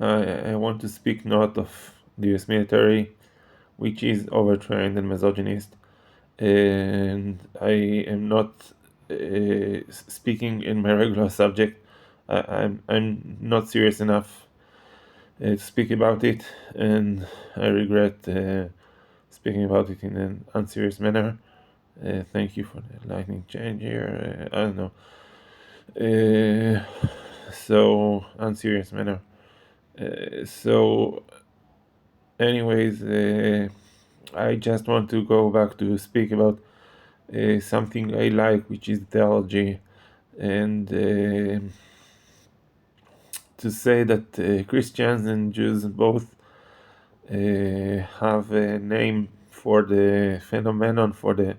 I want to speak not of the US military, which is overtrained and misogynist, and I am not speaking in my regular subject. I'm not serious enough to speak about it, and I regret speaking about it in an unserious manner. Thank you for the lightning change here. I don't know. So unserious manner. So, anyways, I just want to go back to speak about something I like, which is theology, and to say that Christians and Jews both have a name for the phenomenon, for the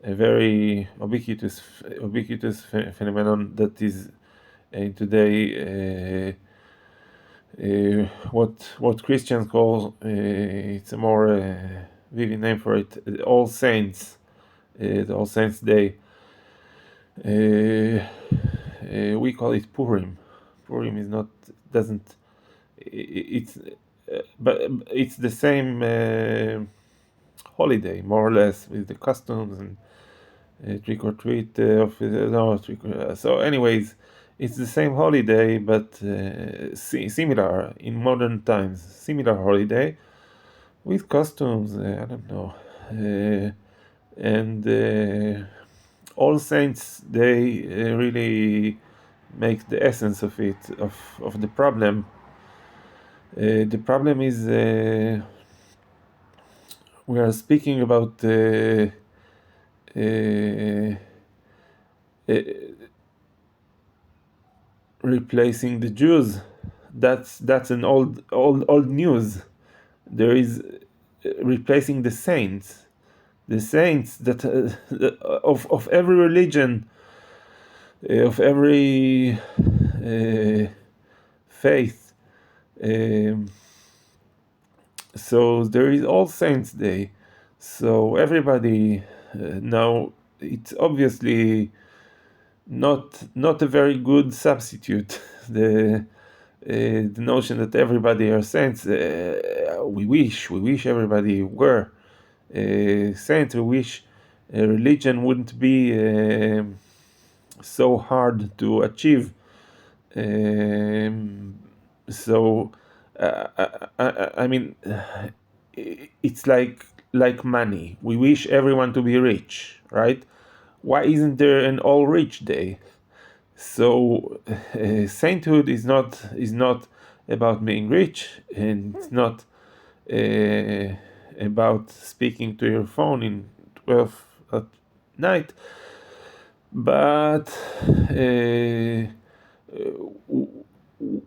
a very ubiquitous phenomenon that is today what Christians call it's a more vivid name for it, All Saints, the All Saints Day. We call it Purim. Purim is not doesn't it's but it's the same holiday more or less with the customs and trick or treat of no trick. So, anyways, it's the same holiday, but similar in modern times. Similar holiday with costumes. I don't know, and All Saints Day really makes the essence of it of the problem. The problem is we are speaking about uh, replacing the Jews. That's an old news. There is replacing the saints that of every religion, of every faith. Um, so there is All Saints Day. So everybody now it's obviously not a very good substitute. The notion that everybody are saints. We wish everybody were saints. We wish religion wouldn't be so hard to achieve. Um, so I mean, it's like money. We wish everyone to be rich, right? Why isn't there an all rich day? So sainthood is not about being rich, and it's not uh, about speaking to your phone in 12 at night, but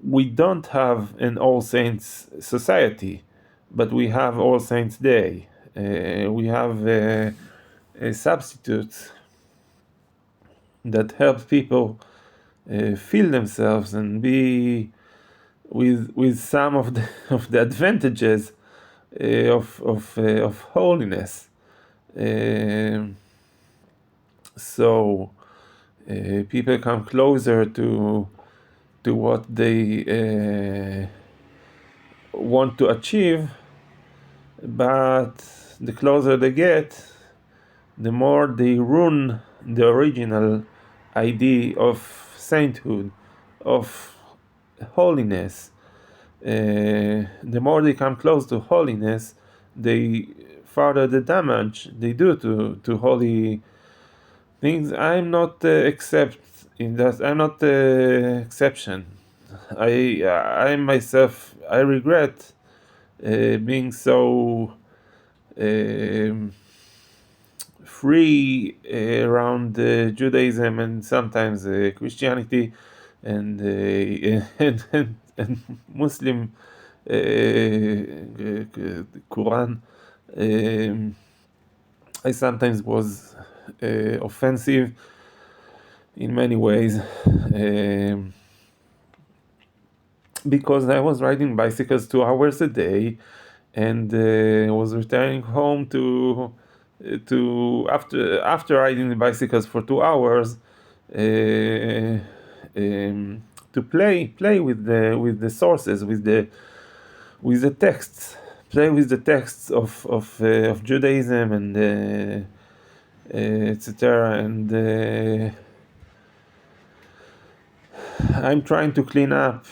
we don't have an All Saints society, but we have All Saints Day. We have a substitute that helps people feel themselves and be with some of the of the advantages of holiness. Um, so people come closer to what they want to achieve, but the closer they get, the more they ruin the original idea of sainthood, of holiness. The more they come close to holiness, the farther the damage they do to holy things. I'm not except in that. I'm not the exception. I myself I regret being so um, free around Judaism and sometimes Christianity and and Muslim Quran. Um, I sometimes was offensive in many ways because I was riding bicycles 2 hours a day and was returning home to after riding the bicycles for 2 hours uh, um, to play with the sources, with the texts, play with the texts of Judaism and etc. And I'm trying to clean up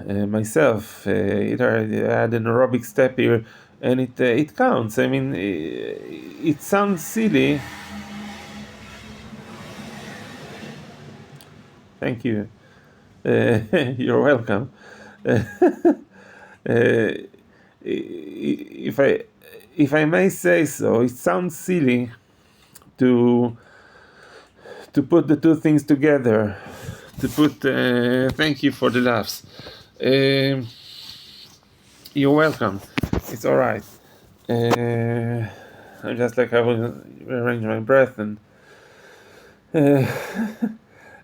myself. Either I had an aerobic step here, and it counts. I mean, it sounds silly. Thank you. You're welcome. If I may say so, it sounds silly to put the two things together. To put. Thank you for the laughs. You're welcome. It's all right. I'm just like I will arrange my breath and.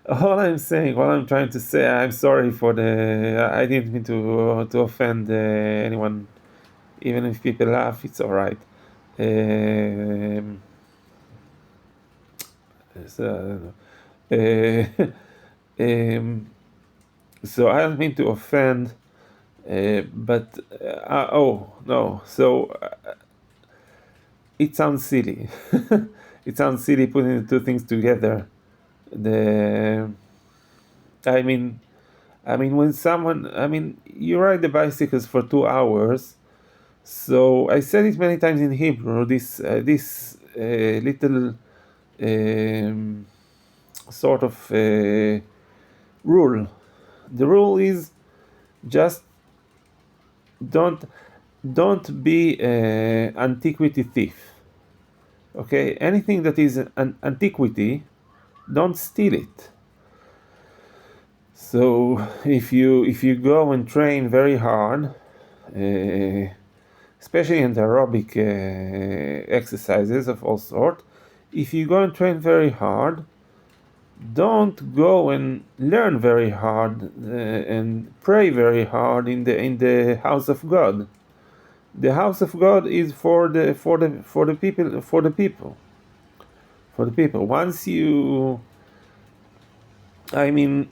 All I'm trying to say, I'm sorry for the. I didn't mean to offend anyone. Even if people laugh, it's all right. So, so I don't mean to offend, but oh no. So it sounds silly. It sounds silly putting the two things together. The I mean, when someone, you ride the bicycles for 2 hours. So I said it many times in Hebrew. This little sort of rule. The rule is just don't be an antiquity thief. Okay, anything that is an antiquity, don't steal it. So if you go and train very hard, especially in the aerobic exercises of all sort, if you go and train very hard, don't go and learn very hard and pray very hard in the house of God. The house of God is for the people. Once you, I mean,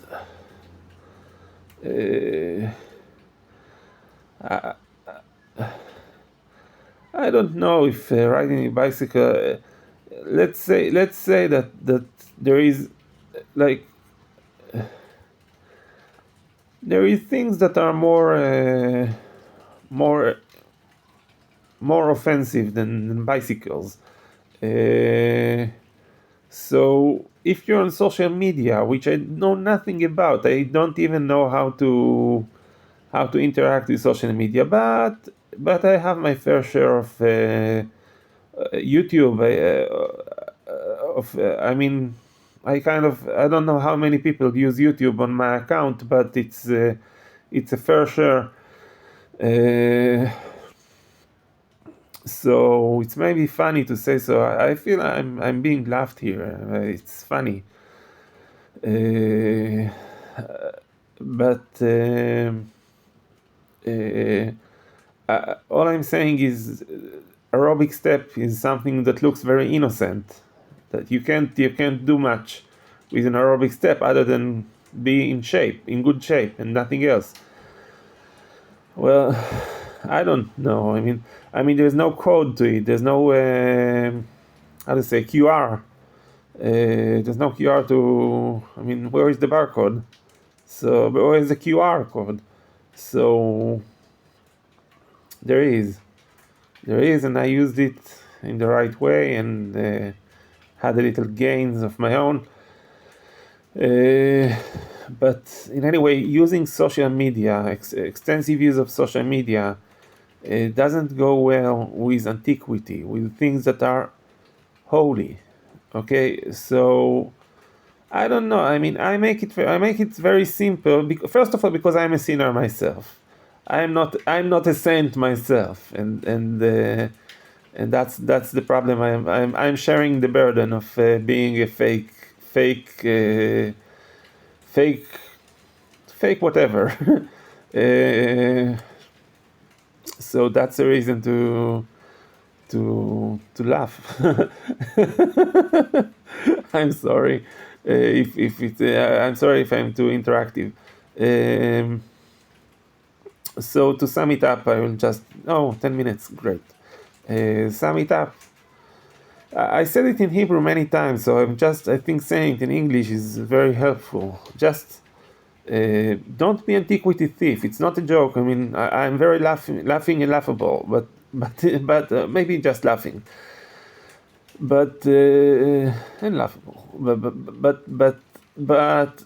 I don't know if riding a bicycle. Let's say that there is like there is things that are more offensive than bicycles. So if you're on social media, which I know nothing about, I don't even know how to interact with social media, but I have my fair share of YouTube. I don't know how many people use YouTube on my account, but it's a fair share. So it's maybe funny to say so. I feel I'm being laughed here. It's funny, but all I'm saying is aerobic step is something that looks very innocent. That you can't do much with an aerobic step other than be in good shape, and nothing else. Well, I don't know. I mean, there's no code to it. There's no how to say QR. There's no QR to. I mean, where is the barcode? So, but where is the QR code? So there is, and I used it in the right way and had a little gains of my own. But in any way, using social media, extensive use of social media, doesn't go well with antiquity, with things that are holy. Okay, so I don't know. I mean, I make it very simple. First of all, because I'm a sinner myself. I'm not a saint myself, and that's the problem. I'm sharing the burden of being a fake whatever. So that's a reason to laugh. I'm sorry if it's I'm sorry if I'm too interactive. Um, so to sum it up, I will just 10 minutes, great. Sum it up. I said it in Hebrew many times, so I think saying it in English is very helpful. Just don't be antiquity thief. It's not a joke. I mean, I'm very laughing and laughable, but maybe just laughing, but and laughable. But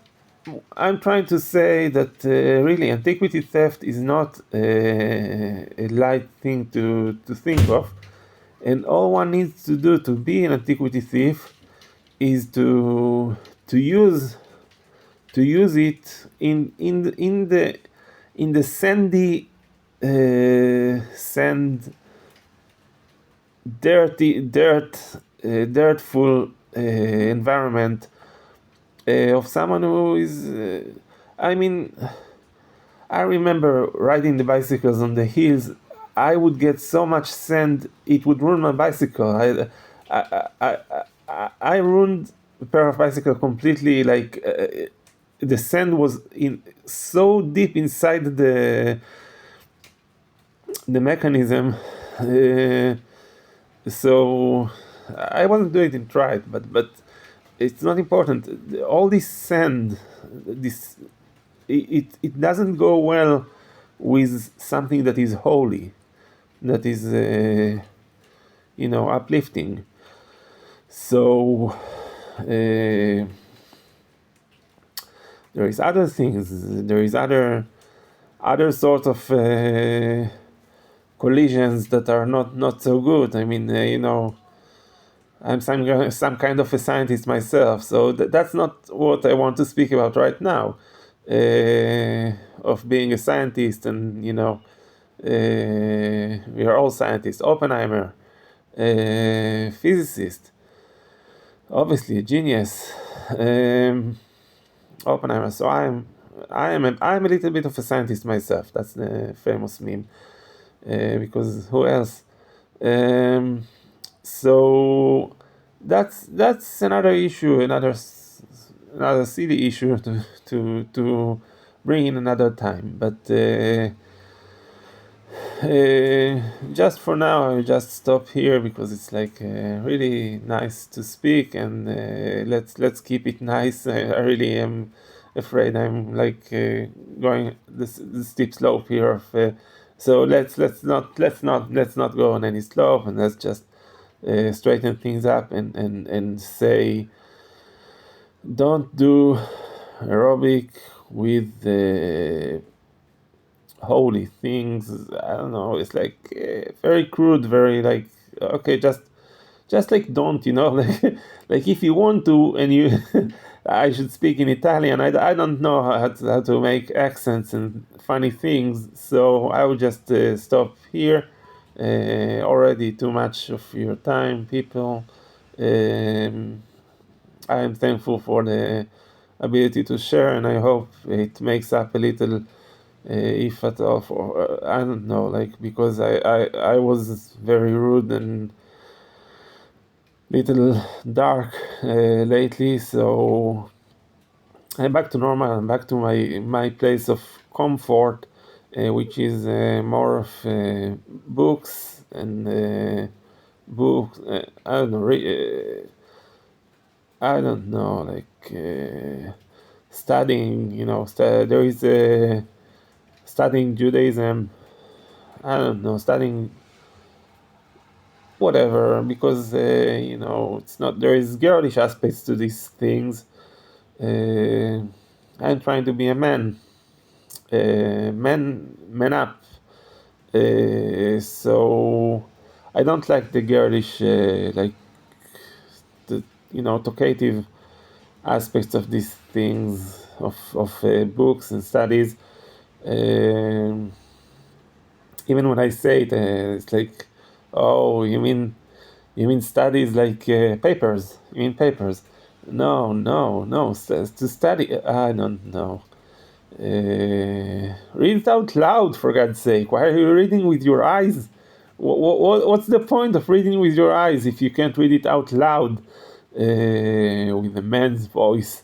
I'm trying to say that really antiquity theft is not a light thing to think of, and all one needs to do to be an antiquity thief is to use it in the sandy sand dirtful environment of someone who is I mean, I remember riding the bicycles on the hills. I would get so much sand it would ruin my bicycle. I ruined a pair of bicycle completely. Like the sand was in so deep inside the mechanism. So I wasn't doing it right, but it's not important. All this sand, this it doesn't go well with something that is holy, that is uplifting. So there is other things. There is other sort of collisions that are not so good. I mean, I'm some kind of a scientist myself, so that's not what I want to speak about right now. Of being a scientist, and we are all scientists. Oppenheimer, physicist, obviously a genius. Oppenheimer. So I'm a little bit of a scientist myself. That's the famous meme. Because who else? So that's another issue, another silly issue to bring in another time. But just for now, I'll just stop here because it's like really nice to speak, and let's keep it nice. I really am afraid I'm like going this steep slope here of. So let's not go on any slope, and let's just straighten things up and say, don't do aerobic with holy things. I don't know. It's like very crude, very like okay, just like don't like if you want to, and you I should speak in Italian. I don't know how to make accents and funny things, so I will just stop here. Already too much of your time, people. I am thankful for the ability to share, and I hope it makes up a little, if at all, for I don't know, like because I was very rude and little dark lately, so I'm back to normal. I'm back to my place of comfort, which is more of books and books. I don't know, like studying. There is studying Judaism. I don't know, studying whatever, because it's not, there is girlish aspects to these things. I'm trying to be a man, man up. So I don't like the girlish, like the talkative aspects of these things, of books and studies. Even when I say it, it's like, oh, you mean studies like papers? You mean papers? No, no, no. To study, I don't know. Read it out loud, for God's sake. Why are you reading with your eyes? What's the point of reading with your eyes if you can't read it out loud with a man's voice?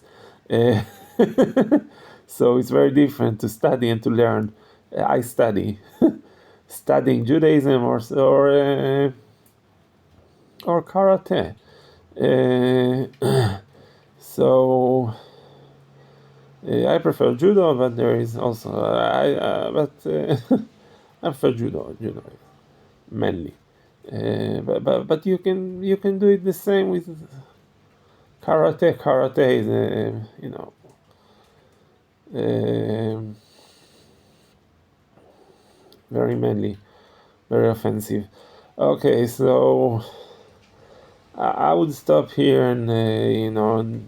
So it's very different to study and to learn. I study, studying Judaism or karate. So I prefer judo, but there is also I prefer judo mainly. But you can do it the same with karate. Karate is um very manly, very offensive. Okay, so I would stop here and and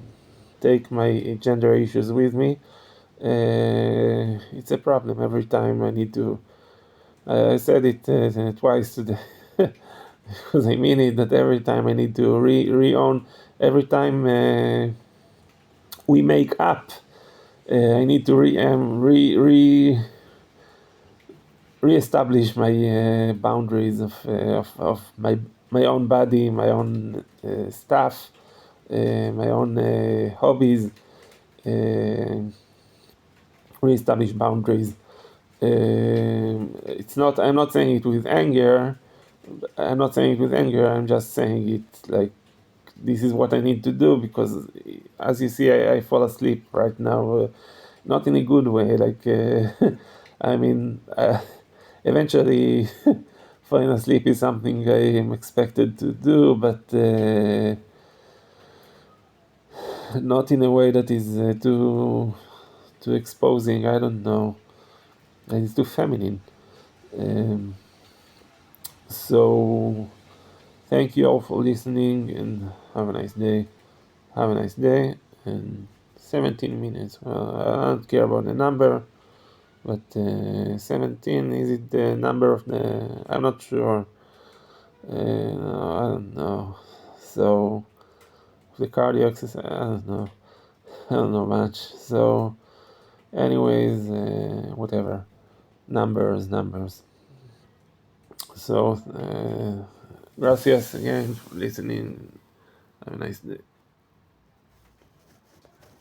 take my gender issues with me. It's a problem every time I need to. I said it twice today because I mean it. That every time I need to re-own. Every time we make up, I need to re-establish my boundaries of my own body, my own stuff, my own hobbies. Uh, Re-establish boundaries. It's not. I'm not saying it with anger. I'm not saying it with anger. I'm just saying it like this is what I need to do because, as you see, I fall asleep right now. Not in a good way. Like I mean, eventually, falling asleep is something I am expected to do, but not in a way that is too exposing. I don't know. And it's too feminine. Um, so thank you all for listening and have a nice day. Have a nice day. And 17 minutes. Well, I don't care about the number, but 17 is it the number of the? I'm not sure. No, I don't know. So the cardio exercise, I don't know. I don't know much. So, anyways, whatever. Numbers. So, gracias again for listening. Have a nice day.